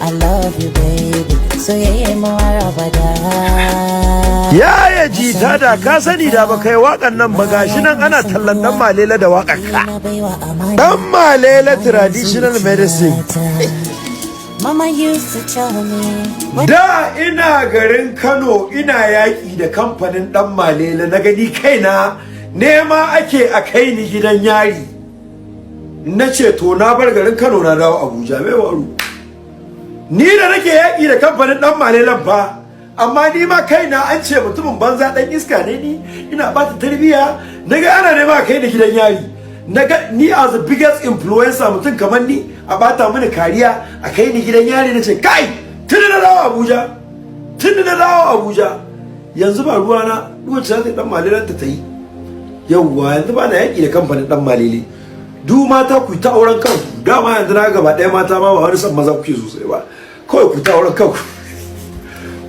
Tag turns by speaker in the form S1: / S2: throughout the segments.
S1: I love you baby soyayya mu har abada.
S2: Yaya Jita da ka sani da ba kai waƙan nan ba gashi nan ana tallan dan malela da waƙar ka. Dan malela traditional medicine.
S1: Mama used to tell me
S2: da ina garin Kano ina yaƙi da kamfanin dan malela na gani kaina nema ake a kai ni gidan yari. Na ce to na bar garin Kano na dawo Abuja mai waru. Ni da nake yaƙi da kamfanin dan malelan fa amma ni ma kaina an ce mutumin banza dan iska ne ni ina bata tarbiya naga ana nema kai da gidan yari. Naga ni as the biggest influencer mutum kamar ni a bata mini kariya a kai ni gidan yari nace kai tun da dawo Abuja yanzu ba ruwa na duwace za ta dan malelan ta yi yawwa yanzu ba na yaki da kamfanin dan malele du mata ku ta auren kanku dama yanzu na gaba ɗaya mata ma ba wani san maza kuke sosai ba kawai ku ta auren kanku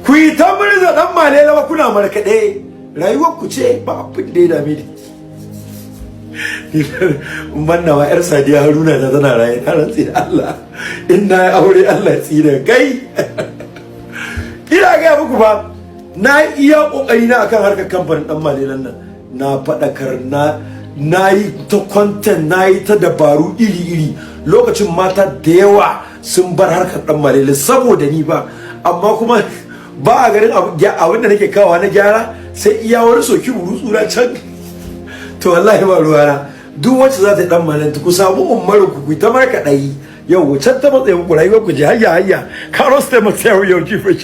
S2: ku yi ta murza dan malela ba kuna markaɗe rayuwar ku ce ba abin da ya dame ni manna wa yar Sadiya Haruna da tana raye ta rantsi da Allah in na aure Allah tsira kai ina ga muku fa na iya kokari na akan harkar kamfanin dan malelan nan na fadakar na yi ta content na yi ta dabaru iri lokacin mata da yawa sun bar harkar dan malele saboda ni ba amma kuma ba a garin abin da nake kawo na gyara sai iya wani soki tsura can to wallahi ba ruwana duk wacce za ta dan malanta ku samu ummaru ku ta marka dai yau can ta matsayin ku rayuwar ku ji hayya Kano State Matsayi yau Gfresh